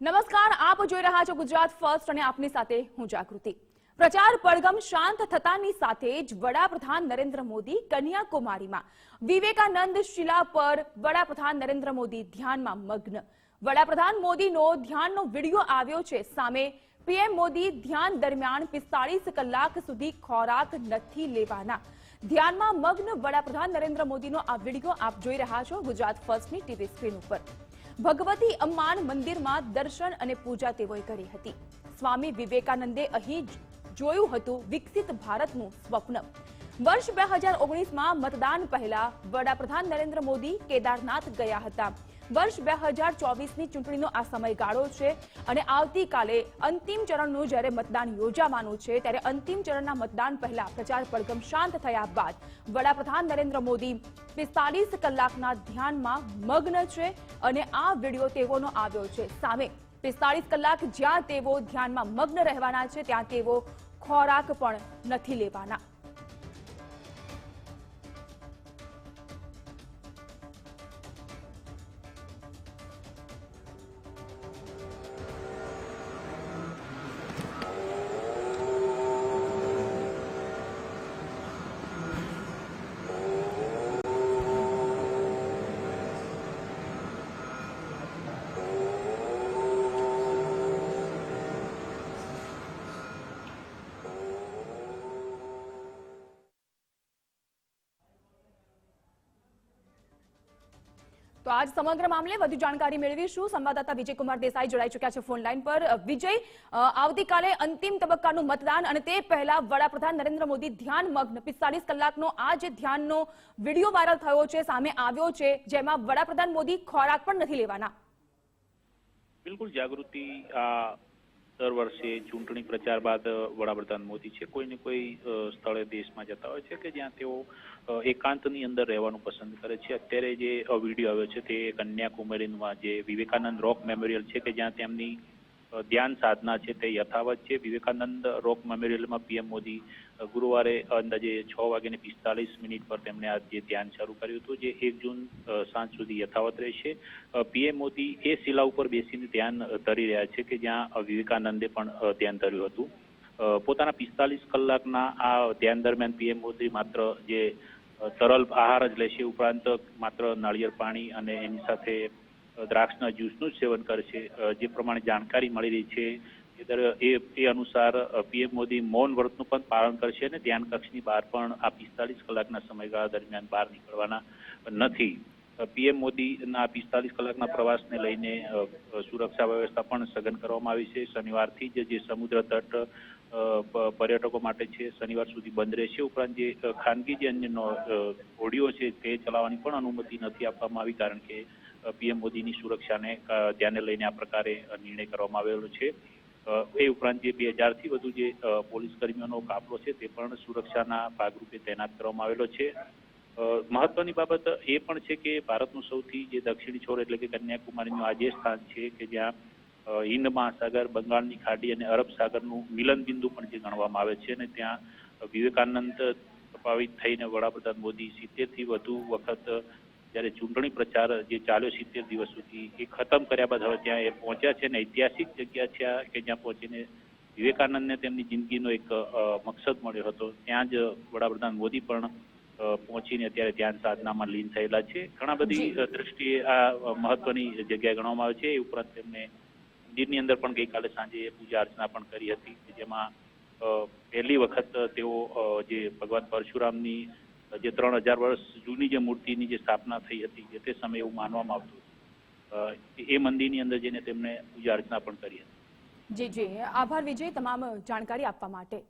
નમસ્કાર, આપ જોઈ રહ્યા છો ગુજરાત ફર્સ્ટ અને આપની સાથે હું જાગૃતિ। પ્રચાર પડઘમ શાંત થતાની સાથે જ વડાપ્રધાન નરેન્દ્ર મોદી કન્યાકુમારીમાં વિવેકાનંદ શિલા પર વડાપ્રધાન નરેન્દ્ર મોદી ધ્યાનમાં મગ્ન। વડાપ્રધાન મોદીનો ધ્યાનનો વિડિયો આવ્યો છે સામે। પીએમ મોદી ધ્યાન દરમિયાન 45 કલાક સુધી ખોરાક નથી લેવાના। ધ્યાનમાં મગ્ન વડાપ્રધાન નરેન્દ્ર મોદીનો આ વિડિયો આપ જોઈ રહ્યા છો ગુજરાત ફર્સ્ટની ટીવી સ્ક્રીન ઉપર। ભગવતી અમ્માન મંદિરમાં દર્શન અને પૂજા તેઓએ કરી હતી। સ્વામી વિવેકાનંદે અહીં જોયું હતું વિકસિત ભારતનું સ્વપ્ન। વર્ષ 2019માં મતદાન પહેલા વડાપ્રધાન નરેન્દ્ર મોદી કેદારનાથ ગયા હતા। વર્ષ 2024ની ચૂંટણીનો આ સમયગાળો છે અને આવતીકાલે અંતિમ ચરણનું જ્યારે મતદાન યોજાવાનું છે ત્યારે અંતિમ ચરણના મતદાન પહેલા પ્રચાર પડઘમ શાંત થયા બાદ વડાપ્રધાન નરેન્દ્ર મોદી 45 કલાકના ધ્યાનમાં મગ્ન છે અને આ વિડિયો તેઓનો આવ્યો છે સામે। 45 કલાક જ્યાં તેઓ ધ્યાનમાં મગ્ન રહેવાના છે ત્યાં તેઓ ખોરાક પણ નથી લેવાના। તો આજ સમગ્ર મામલે વધુ જાણકારી મેળવીશું। સંવાદદાતા વિજયકુમાર દેસાઈ જોડાઈ ચૂક્યા છે ફોન લાઈન પર। વિજય, આવતીકાલે અંતિમ તબક્કાનું મતદાન અને તે પહેલા વડાપ્રધાન નરેન્દ્ર મોદી ધ્યાન મગ્ન 45 કલાકનો આ જે ધ્યાનનો વિડિયો વાયરલ થયો છે સામે આવ્યો છે જેમાં વડાપ્રધાન મોદી ખોરાક પણ નથી લેવાના। બિલકુલ જાગૃતિ, આ દર વર્ષે ચૂંટણી પ્રચાર બાદ વડાપ્રધાન મોદી છે કોઈ ને કોઈ સ્થળે દેશમાં જતા હોય છે કે જ્યાં તેઓ એકાંતની અંદર રહેવાનું પસંદ કરે છે। અત્યારે જે વિડીયો આવ્યો છે તે કન્યાકુમારીમાં જે વિવેકાનંદ રોક મેમોરિયલ છે કે જ્યાં તેમની ધ્યાન સાધના છે તે યથાવત છે। વિવેકાનંદ રોક મેમોરિયલમાં પીએમ મોદી ગુરુવારે અંદાજે 6:45 પર તેમણે આ જે ધ્યાન શરૂ કર્યું હતું જે 1 જૂન સાંજ સુધી યથાવત રહેશે। પીએમ મોદી એ શિલા ઉપર બેસીને ધ્યાન ધરી રહ્યા છે કે જ્યાં વિવેકાનંદે પણ ધ્યાન ધર્યું હતું। પોતાના 45 કલાકના આ ધ્યાન દરમિયાન પીએમ મોદી માત્ર જે તરલ આહાર જ લેશે, ઉપરાંત માત્ર નાળિયેર પાણી અને એની સાથે દ્રાક્ષના જ્યુસનું જ સેવન કરશે। જે પ્રમાણે જાણકારી મળી રહી છે એ અનુસાર પીએમ મોદી મૌન વ્રતનું પણ પાલન કરશે અને ધ્યાન કક્ષની બહાર પણ આ 45 કલાકના સમયગાળા દરમિયાન બહાર નીકળવાના નથી। પીએમ મોદીના 45 કલાકના પ્રવાસને લઈને સુરક્ષા વ્યવસ્થા પણ સઘન કરવામાં આવી છે। શનિવારથી જ જે સમુદ્ર તટ પર્યટકો માટે છે શનિવાર સુધી બંધ રહેશે। ઉપરાંત જે ખાનગી જે અન્ય હોડીઓ છે તે ચલાવવાની પણ અનુમતિ નથી આપવામાં આવી કારણ કે પીએમ મોદીની સુરક્ષાને ધ્યાને લઈને આ પ્રકારે નિર્ણય કરવામાં આવેલો છે। એ ઉપરાંત જે 2000થી વધુ જે પોલીસ કર્મીઓનો કાફલો છે તે પણ સુરક્ષાના ભાગરૂપે તૈનાત કરવામાં આવેલો છે। મહત્વની બાબત એ પણ છે કે ભારતનું સૌથી જે દક્ષિણી છોર એટલે કે કન્યાકુમારીનું આ જે સ્થાન છે કે જ્યાં હિન્દ મહાસાગર, બંગાળની ખાડી અને અરબ સાગરનું મિલન બિંદુ પણ જે ગણવામાં આવે છે અને ત્યાં વિવેકાનંદ પ્રભાવિત થઈને વડાપ્રધાન મોદી 70થી વધુ વખત જ્યારે ચૂંટણી પ્રચાર જે ચાલ્યો 70 દિવસ સુધી એ ખતમ કર્યા બાદ હવે ત્યાં એ પહોંચ્યા છે અને ઐતિહાસિક જગ્યા છે કે જ્યાં પહોંચીને વિવેકાનંદને તેમની જિંદગીનો એક મકસદ મળ્યો હતો ત્યાં જ વડાપ્રધાન મોદી પણ પહોંચીને અત્યારે ધ્યાન સાધનામાં લીન થયેલા છે। ઘણા બધી દ્રષ્ટિએ આ મહત્વની જગ્યા ગણવામાં આવે છે। એ ઉપરાંત તેમને મંદિરની અંદર પણ ગઈકાલે સાંજે પૂજા અર્ચના પણ કરી હતી જેમાં પહેલી વખત તેઓ જે ભગવાન પરશુરામની જે 3000 વર્ષ જૂની જે મૂર્તિની જે સ્થાપના થઈ હતી જે તે સમયે એવું માનવામાં આવતું હતું એ મંદિરની અંદર જઈને તેમને પૂજા અર્ચના પણ કરી હતી। જી, આભાર વિજય તમામ જાણકારી આપવા માટે।